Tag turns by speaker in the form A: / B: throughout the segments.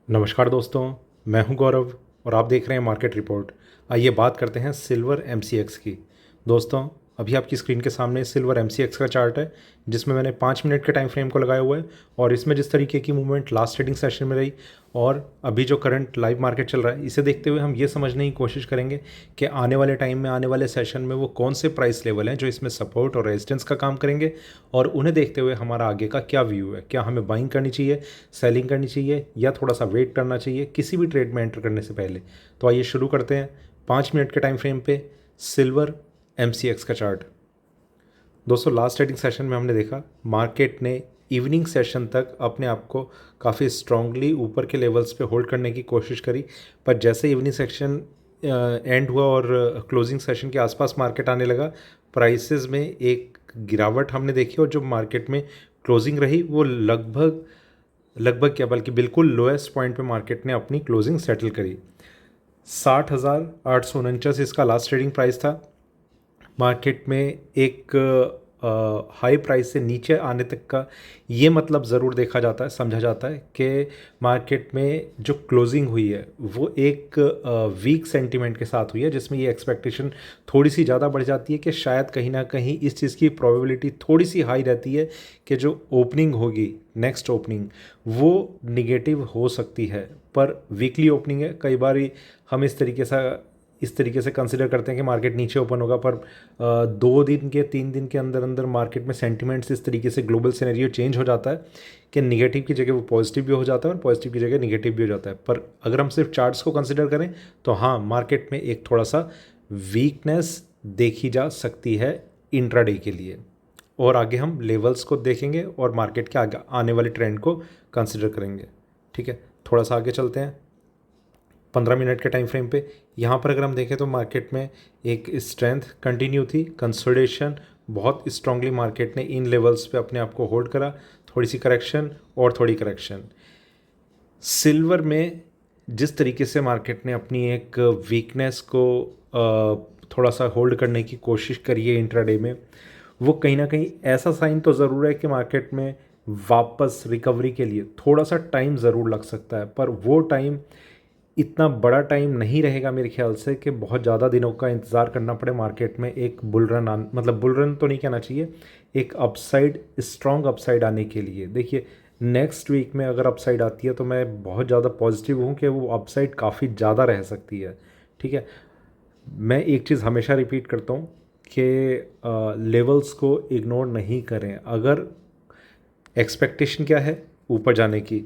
A: नमस्कार दोस्तों, मैं हूं गौरव और आप देख रहे हैं मार्केट रिपोर्ट। आइए बात करते हैं सिल्वर एमसीएक्स की। दोस्तों, अभी आपकी स्क्रीन के सामने सिल्वर एमसीएक्स का चार्ट है, जिसमें मैंने 5 मिनट के टाइम फ्रेम को लगाया हुआ है और इसमें जिस तरीके की मूवमेंट लास्ट ट्रेडिंग सेशन में रही और अभी जो करंट लाइव मार्केट चल रहा है, इसे देखते हुए हम ये समझने की कोशिश करेंगे कि आने वाले टाइम में, आने वाले सेशन में वो कौन से प्राइस लेवल हैं जो इसमें सपोर्ट और रेजिस्टेंस का काम करेंगे और उन्हें देखते हुए हमारा आगे का क्या व्यू है। क्या हमें बाइंग करनी चाहिए, सेलिंग करनी चाहिए या थोड़ा सा वेट करना चाहिए किसी भी ट्रेड में एंटर करने से पहले। तो आइए शुरू करते हैं 5 मिनट के टाइम फ्रेम पे सिल्वर एमसीएक्स का चार्ट। दोस्तों, लास्ट ट्रेडिंग सेशन में हमने देखा मार्केट ने इवनिंग सेशन तक अपने आप को काफ़ी स्ट्रांगली ऊपर के लेवल्स पे होल्ड करने की कोशिश करी, पर जैसे इवनिंग सेक्शन एंड हुआ और क्लोजिंग सेशन के आसपास मार्केट आने लगा, प्राइसेस में एक गिरावट हमने देखी और जो मार्केट में क्लोजिंग रही वो लगभग लगभग क्या बल्कि बिल्कुल लोएस्ट पॉइंट पे मार्केट ने अपनी क्लोजिंग सेटल करी। 60,849 इसका लास्ट ट्रेडिंग प्राइस था। मार्केट में एक हाई प्राइस से नीचे आने तक का ये मतलब ज़रूर देखा जाता है, समझा जाता है कि मार्केट में जो क्लोजिंग हुई है वो एक वीक सेंटीमेंट के साथ हुई है, जिसमें ये एक्सपेक्टेशन थोड़ी सी ज़्यादा बढ़ जाती है कि शायद कहीं ना कहीं इस चीज़ की प्रोबेबिलिटी थोड़ी सी हाई रहती है कि जो ओपनिंग होगी, नेक्स्ट ओपनिंग, वो निगेटिव हो सकती है। पर वीकली ओपनिंग है, कई बार हम इस तरीके से कंसिडर करते हैं कि मार्केट नीचे ओपन होगा, पर 2 दिन के 3 दिन के अंदर अंदर मार्केट में सेंटिमेंट्स इस तरीके से ग्लोबल सिनेरियो चेंज हो जाता है कि निगेटिव की जगह वो पॉजिटिव भी हो जाता है और पॉजिटिव की जगह निगेटिव भी हो जाता है। पर अगर हम सिर्फ चार्ट्स को कंसिडर करें तो हाँ, मार्केट में एक थोड़ा सा वीकनेस देखी जा सकती है इंट्राडे के लिए। और आगे हम लेवल्स को देखेंगे और मार्केट के आगे आने वाले ट्रेंड को कंसिडर करेंगे। ठीक है, थोड़ा सा आगे चलते हैं 15 मिनट के टाइम फ्रेम पे। यहाँ पर अगर हम देखें तो मार्केट में एक स्ट्रेंथ कंटिन्यू थी, कंसोलिडेशन बहुत स्ट्रांगली मार्केट ने इन लेवल्स पे अपने आप को होल्ड करा, थोड़ी सी करेक्शन और थोड़ी करेक्शन। सिल्वर में जिस तरीके से मार्केट ने अपनी एक वीकनेस को थोड़ा सा होल्ड करने की कोशिश करी है इंट्राडे में, वो कहीं ना कहीं ऐसा साइन तो ज़रूर है कि मार्केट में वापस रिकवरी के लिए थोड़ा सा टाइम ज़रूर लग सकता है, पर वो टाइम इतना बड़ा टाइम नहीं रहेगा मेरे ख्याल से कि बहुत ज़्यादा दिनों का इंतज़ार करना पड़े मार्केट में एक बुल रन मतलब बुल रन तो नहीं कहना चाहिए, एक अपसाइड, स्ट्रॉन्ग अपसाइड आने के लिए। देखिए, नेक्स्ट वीक में अगर अपसाइड आती है तो मैं बहुत ज़्यादा पॉजिटिव हूँ कि वो अपसाइड काफ़ी ज़्यादा रह सकती है। ठीक है, मैं एक चीज़ हमेशा रिपीट करता हूँ कि लेवल्स को इग्नोर नहीं करें। अगर एक्सपेक्टेशन क्या है ऊपर जाने की,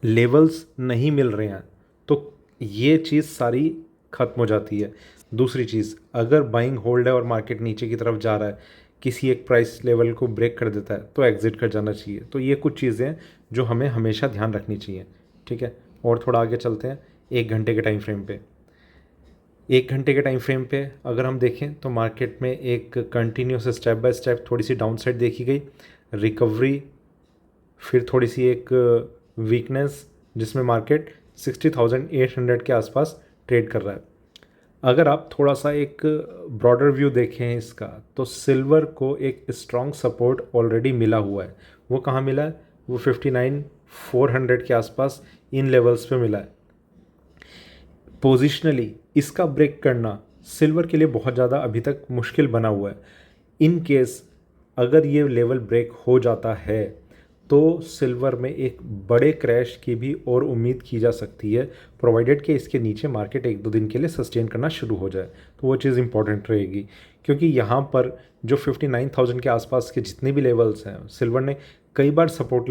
A: लेवल्स नहीं मिल रहे हैं तो ये चीज़ सारी ख़त्म हो जाती है। दूसरी चीज़, अगर बाइंग होल्ड है और मार्केट नीचे की तरफ जा रहा है, किसी एक प्राइस लेवल को ब्रेक कर देता है तो एग्जिट कर जाना चाहिए। तो ये कुछ चीज़ें हैं जो हमें हमेशा ध्यान रखनी चाहिए। ठीक है, और थोड़ा आगे चलते हैं 1 घंटे के टाइम फ्रेम पे। 1 घंटे के टाइम फ्रेम पे अगर हम देखें तो मार्केट में एक कंटिन्यूस स्टेप बाय स्टेप थोड़ी सी डाउन साइड देखी गई, रिकवरी, फिर थोड़ी सी एक वीकनेस जिसमें मार्केट 60,800 के आसपास ट्रेड कर रहा है। अगर आप थोड़ा सा एक ब्रॉडर व्यू देखें इसका, तो सिल्वर को एक स्ट्रॉन्ग सपोर्ट ऑलरेडी मिला हुआ है। वो कहाँ मिला है? वो 59,400 के आसपास इन लेवल्स पे मिला है। पोजिशनली इसका ब्रेक करना सिल्वर के लिए बहुत ज़्यादा अभी तक मुश्किल बना हुआ है। इन केस अगर ये लेवल ब्रेक हो जाता है तो सिल्वर में एक बड़े क्रैश की भी और उम्मीद की जा सकती है, प्रोवाइडेड कि इसके नीचे मार्केट 1-2 दिन के लिए सस्टेन करना शुरू हो जाए, तो वो चीज़ इंपॉर्टेंट रहेगी। क्योंकि यहाँ पर जो 59,000 के आसपास के जितने भी लेवल्स हैं, सिल्वर ने कई बार सपोर्ट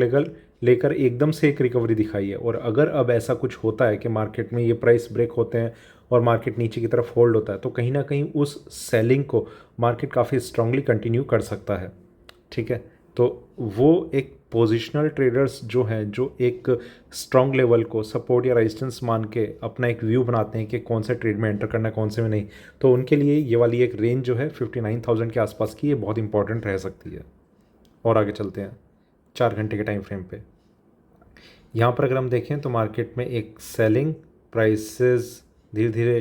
A: लेकर एकदम से एक रिकवरी दिखाई है। और अगर अब ऐसा कुछ होता है कि मार्केट में ये प्राइस ब्रेक होते हैं और मार्केट नीचे की तरफ होल्ड होता है, तो कहीं ना कहीं उस सेलिंग को मार्केट काफ़ी स्ट्रांगली कंटिन्यू कर सकता है। ठीक है, तो वो एक पोजिशनल ट्रेडर्स जो हैं, जो एक स्ट्रॉन्ग लेवल को सपोर्ट या रेजिस्टेंस मान के अपना एक व्यू बनाते हैं कि कौन से ट्रेड में एंटर करना है, कौन से में नहीं, तो उनके लिए ये वाली एक रेंज जो है 59,000 के आसपास की, ये बहुत इंपॉर्टेंट रह सकती है। और आगे चलते हैं 4 घंटे के टाइम फ्रेम पे। यहाँ पर अगर हम देखें तो मार्केट में एक सेलिंग, प्राइसेस धीरे धीरे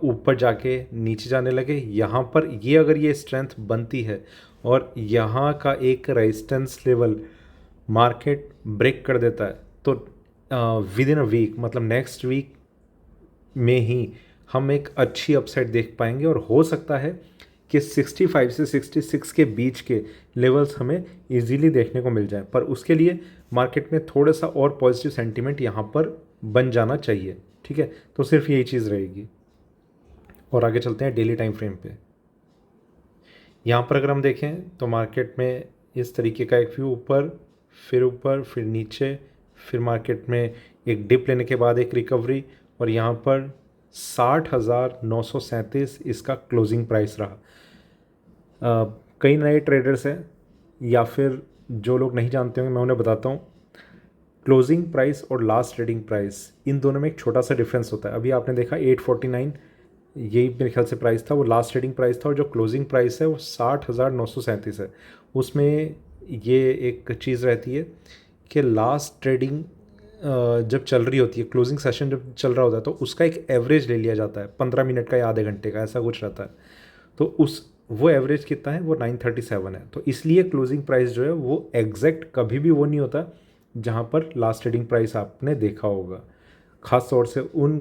A: ऊपर जाके नीचे जाने लगे। यहाँ पर ये अगर ये स्ट्रेंथ बनती है और यहाँ का एक रेजिस्टेंस लेवल मार्केट ब्रेक कर देता है तो विद इन अ वीक, मतलब नेक्स्ट वीक में ही हम एक अच्छी अपसाइड देख पाएंगे और हो सकता है कि 65 से 66 के बीच के लेवल्स हमें इजीली देखने को मिल जाए, पर उसके लिए मार्केट में थोड़ा सा और पॉजिटिव सेंटीमेंट यहाँ पर बन जाना चाहिए। ठीक है, तो सिर्फ यही चीज़ रहेगी। और आगे चलते हैं डेली टाइम फ्रेम पे। यहाँ पर अगर हम देखें तो मार्केट में इस तरीके का एक व्यू ऊपर फिर नीचे, फिर मार्केट में एक डिप लेने के बाद एक रिकवरी, और यहाँ पर 60,937 इसका क्लोजिंग प्राइस रहा। कई नए ट्रेडर्स हैं या फिर जो लोग नहीं जानते होंगे, मैं उन्हें बताता हूँ। क्लोजिंग प्राइस और लास्ट ट्रेडिंग प्राइस, इन दोनों में एक छोटा सा डिफरेंस होता है। अभी आपने देखा 849, यही मेरे ख्याल से प्राइस था, वो लास्ट ट्रेडिंग प्राइस था, और जो क्लोजिंग प्राइस है वो 60,937 है। उसमें ये एक चीज़ रहती है कि लास्ट ट्रेडिंग जब चल रही होती है, क्लोजिंग सेशन जब चल रहा होता है, तो उसका एक एवरेज ले लिया जाता है 15 मिनट का या आधे घंटे का, ऐसा कुछ रहता है। तो वो एवरेज कितना है, वो 937 है। तो इसलिए क्लोजिंग प्राइस जो है वो एग्जैक्ट कभी भी वो नहीं होता जहाँ पर लास्ट ट्रेडिंग प्राइस आपने देखा होगा, ख़ास तौर से उन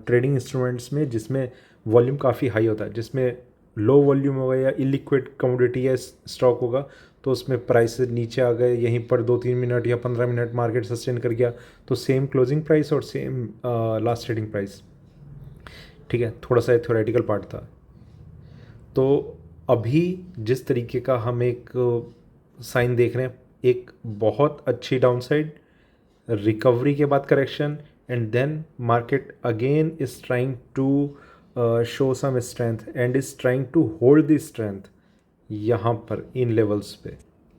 A: ट्रेडिंग इंस्ट्रूमेंट्स में जिसमें वॉल्यूम काफ़ी हाई होता है, जिसमें लो वॉल्यूम होगा या इलिक्विड कमोडिटी या स्टॉक होगा, तो उसमें प्राइस नीचे आ गए, यहीं पर 2-3 मिनट या 15 मिनट मार्केट सस्टेन कर गया, तो सेम क्लोजिंग प्राइस और सेम लास्ट ट्रेडिंग प्राइस। ठीक है, थोड़ा सा थ्योरेटिकल पार्ट था। तो अभी जिस तरीके का हम एक साइन देख रहे हैं, एक बहुत अच्छी डाउनसाइड, रिकवरी के बाद correction, and then market again is trying to show some strength and is trying to hold the strength यहाँ पर इन लेवल्स पे।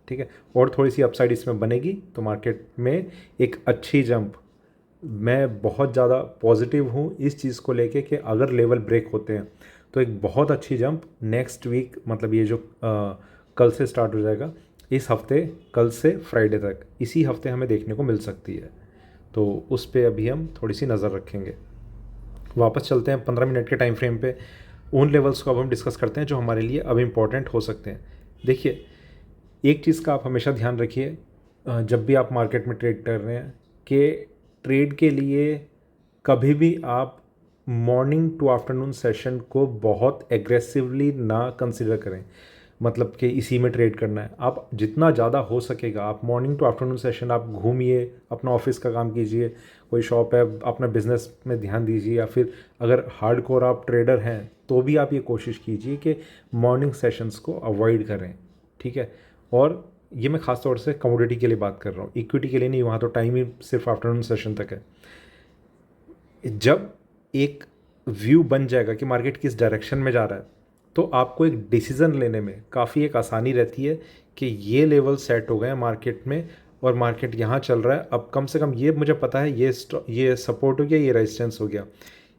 A: ठीक है, और थोड़ी सी अपसाइड इसमें बनेगी तो मार्केट में एक अच्छी जंप, मैं बहुत ज़्यादा पॉजिटिव हूँ इस चीज़ को लेके कि अगर लेवल ब्रेक होते हैं तो एक बहुत अच्छी जंप नेक्स्ट वीक, मतलब ये जो कल से स्टार्ट हो जाएगा, इस हफ्ते, कल से फ्राइडे तक, इसी हफ्ते हमें देखने को मिल सकती है। तो उस पर अभी हम थोड़ी सी नज़र रखेंगे। वापस चलते हैं 15 मिनट के टाइम फ्रेम पे। उन लेवल्स को अब हम डिस्कस करते हैं जो हमारे लिए अब इम्पॉर्टेंट हो सकते हैं। देखिए, एक चीज़ का आप हमेशा ध्यान रखिए जब भी आप मार्केट में ट्रेड कर रहे हैं, कि ट्रेड के लिए कभी भी आप मॉर्निंग टू आफ्टरनून सेशन को बहुत एग्रेसिवली ना कंसिडर करें। मतलब कि इसी में ट्रेड करना है, आप जितना ज़्यादा हो सकेगा आप मॉर्निंग टू आफ्टरनून सेशन आप घूमिए, अपना ऑफिस का काम कीजिए, कोई शॉप है अपना बिजनेस में ध्यान दीजिए, या फिर अगर हार्डकोर आप ट्रेडर हैं तो भी आप ये कोशिश कीजिए कि मॉर्निंग सेशंस को अवॉइड करें। ठीक है, और ये मैं ख़ास तौर से कमोडिटी के लिए बात कर रहा हूँ, इक्विटी के लिए नहीं, वहाँ तो टाइम ही सिर्फ आफ्टरनून सेशन तक है। जब एक व्यू बन जाएगा कि मार्केट किस डायरेक्शन में जा रहा है, तो आपको एक डिसीज़न लेने में काफ़ी एक आसानी रहती है कि ये लेवल सेट हो गए हैं मार्केट में और मार्केट यहाँ चल रहा है, अब कम से कम ये मुझे पता है ये सपोर्ट हो गया, ये रेजिस्टेंस हो गया।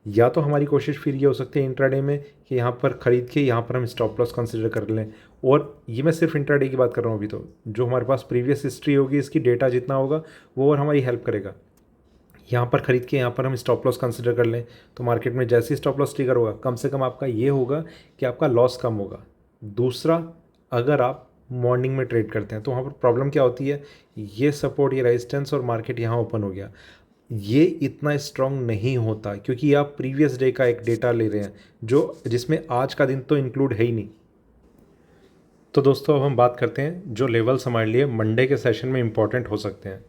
A: या तो हमारी कोशिश फिर ये हो सकती है इंट्राडे में कि यहाँ पर ख़रीद के यहाँ पर हम स्टॉप लॉस कंसिडर कर लें, और ये मैं सिर्फ इंट्राडे की बात कर रहा हूँ। अभी तो जो हमारे पास प्रीवियस हिस्ट्री होगी, इसकी डेटा जितना होगा वो और हमारी हेल्प करेगा। यहाँ पर ख़रीद के यहाँ पर हम स्टॉप लॉस कंसिडर कर लें, तो मार्केट में जैसे ही स्टॉप लॉस ट्रिगर होगा, कम से कम आपका ये होगा कि आपका लॉस कम होगा। दूसरा, अगर आप मॉर्निंग में ट्रेड करते हैं तो वहाँ पर प्रॉब्लम क्या होती है, ये सपोर्ट, ये रेजिस्टेंस और मार्केट यहाँ ओपन हो गया, ये इतना स्ट्रांग नहीं होता क्योंकि आप प्रीवियस डे का एक डेटा ले रहे हैं जो जिसमें आज का दिन तो इंक्लूड है ही नहीं। तो दोस्तों, अब हम बात करते हैं जो लेवल्स हमारे लिए मंडे के सेशन में इंपॉर्टेंट हो सकते हैं।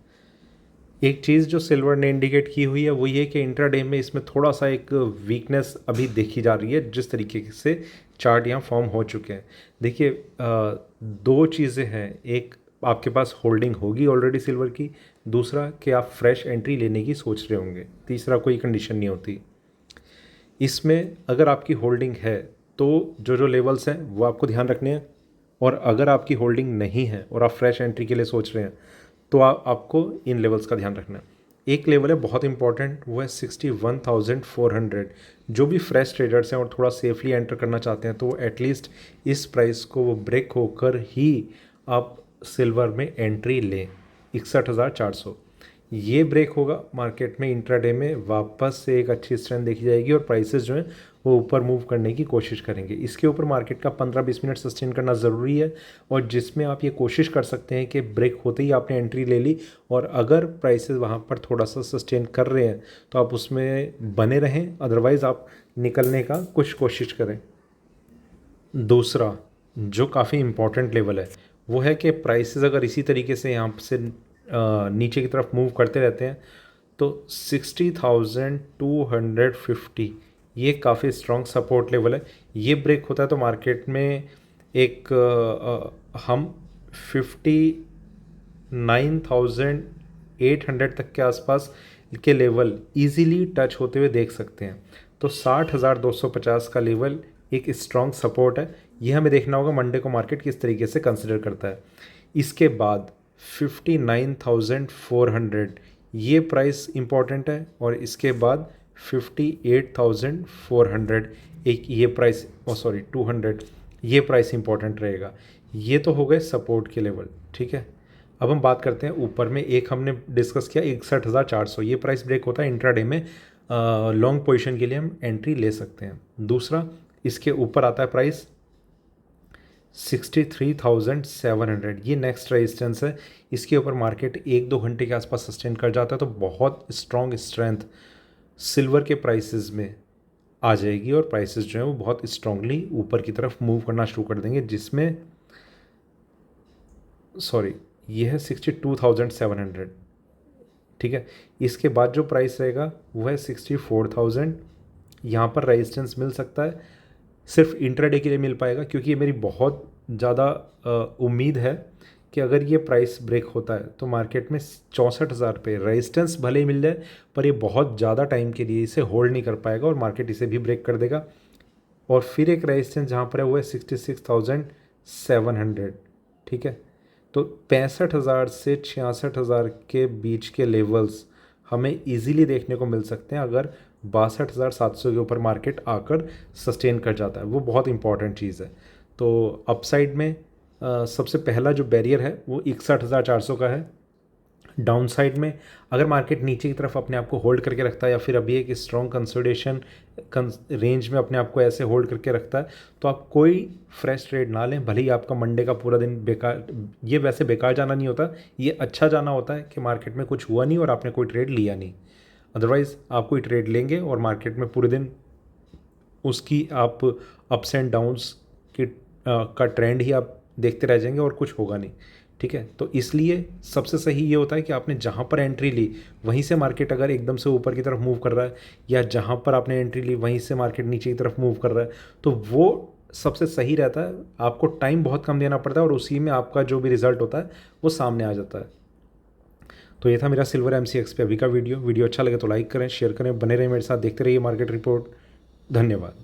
A: एक चीज़ जो सिल्वर ने इंडिकेट की हुई है वो ये कि इंट्राडे में इसमें थोड़ा सा एक वीकनेस अभी देखी जा रही है, जिस तरीके से चार्ट यहाँ फॉर्म हो चुके हैं। देखिए, दो चीज़ें हैं, एक आपके पास होल्डिंग होगी ऑलरेडी सिल्वर की, दूसरा कि आप फ्रेश एंट्री लेने की सोच रहे होंगे, तीसरा कोई कंडीशन नहीं होती। इसमें अगर आपकी होल्डिंग है तो जो जो लेवल्स हैं वो आपको ध्यान रखने हैं, और अगर आपकी होल्डिंग नहीं है और आप फ्रेश एंट्री के लिए सोच रहे हैं तो आपको इन लेवल्स का ध्यान रखना है। एक लेवल है बहुत इंपॉर्टेंट, वो है 61,400। जो भी फ्रेश ट्रेडर्स हैं और थोड़ा सेफली एंटर करना चाहते हैं तो वो एटलीस्ट इस प्राइस को वो ब्रेक होकर ही आप सिल्वर में एंट्री लें, 61,400। ये ब्रेक होगा, मार्केट में इंट्राडे में वापस से एक अच्छी स्ट्रेंथ देखी जाएगी और प्राइसेस जो हैं वो ऊपर मूव करने की कोशिश करेंगे। इसके ऊपर मार्केट का 15-20 मिनट सस्टेन करना ज़रूरी है, और जिसमें आप ये कोशिश कर सकते हैं कि ब्रेक होते ही आपने एंट्री ले ली, और अगर प्राइसेस वहाँ पर थोड़ा सा सस्टेन कर रहे हैं तो आप उसमें बने रहें, अदरवाइज़ आप निकलने का कुछ कोशिश करें। दूसरा जो काफ़ी इम्पॉर्टेंट लेवल है वो है कि प्राइसेस अगर इसी तरीके से यहाँ से नीचे की तरफ मूव करते रहते हैं तो 60,250 ये काफ़ी स्ट्रॉन्ग सपोर्ट लेवल है। ये ब्रेक होता है तो मार्केट में एक हम 59,800 तक के आसपास के लेवल इजीली टच होते हुए देख सकते हैं। तो 60,250 का लेवल एक स्ट्रॉन्ग सपोर्ट है। ये हमें देखना होगा मंडे को मार्केट किस तरीके से कंसिडर करता है। इसके बाद 59,400 ये प्राइस इंपॉर्टेंट है, और इसके बाद 58,400 एक ये प्राइस 200 ये प्राइस इंपॉर्टेंट रहेगा। ये तो हो गए सपोर्ट के लेवल, ठीक है। अब हम बात करते हैं ऊपर में, एक हमने डिस्कस किया 61,400, ये प्राइस ब्रेक होता है इंट्राडे में, लॉन्ग पोजीशन के लिए हम एंट्री ले सकते हैं। दूसरा इसके ऊपर आता है प्राइस 63,700, ये नेक्स्ट रेजिस्टेंस है। इसके ऊपर मार्केट 1-2 घंटे के आसपास सस्टेन कर जाता है तो बहुत स्ट्रॉन्ग स्ट्रेंथ सिल्वर के प्राइसेस में आ जाएगी, और प्राइसेस जो हैं वो बहुत स्ट्रांगली ऊपर की तरफ मूव करना शुरू कर देंगे, जिसमें ये है 62,700, ठीक है। इसके बाद जो प्राइस रहेगा वो है 64,000। यहाँ पर रेजिस्टेंस मिल सकता है, सिर्फ इंट्राडे के लिए मिल पाएगा, क्योंकि ये मेरी बहुत ज़्यादा उम्मीद है कि अगर ये प्राइस ब्रेक होता है तो मार्केट में 64,000 पे रेजिस्टेंस भले ही मिल जाए, पर ये बहुत ज़्यादा टाइम के लिए इसे होल्ड नहीं कर पाएगा और मार्केट इसे भी ब्रेक कर देगा। और फिर एक रेजिस्टेंस जहाँ पर है वो है 66,700, ठीक है। तो 65,000 से 66,000 के बीच के लेवल्स हमें इजीली देखने को मिल सकते हैं अगर 62,700 के ऊपर मार्केट आकर सस्टेन कर जाता है। वो बहुत इंपॉर्टेंट चीज़ है। तो अपसाइड में सबसे पहला जो बैरियर है वो 61,400 का है। डाउन साइड में अगर मार्केट नीचे की तरफ अपने आप को होल्ड करके रखता है, या फिर अभी एक स्ट्रॉन्ग कंसोलिडेशन रेंज में अपने आप को ऐसे होल्ड करके रखता है, तो आप कोई फ्रेश ट्रेड ना लें। भले ही आपका मंडे का पूरा दिन बेकार, ये वैसे बेकार जाना नहीं होता, ये अच्छा जाना होता है कि मार्केट में कुछ हुआ नहीं और आपने कोई ट्रेड लिया नहीं। अदरवाइज़ आप कोई ट्रेड लेंगे और मार्केट में पूरे दिन उसकी आप अप्स एंड डाउन्स की का ट्रेंड ही आप देखते रह जाएंगे और कुछ होगा नहीं, ठीक है। तो इसलिए सबसे सही ये होता है कि आपने जहाँ पर एंट्री ली वहीं से मार्केट अगर एकदम से ऊपर की तरफ मूव कर रहा है, या जहाँ पर आपने एंट्री ली वहीं से मार्केट नीचे की तरफ मूव कर रहा है, तो वो सबसे सही रहता है। आपको टाइम बहुत कम देना पड़ता है और उसी में आपका जो भी रिजल्ट होता है वो सामने आ जाता है। तो ये था मेरा सिल्वर MCX पे अभी का वीडियो अच्छा लगे तो लाइक करें, शेयर करें, बने रहें मेरे साथ, देखते रहिए मार्केट रिपोर्ट। धन्यवाद।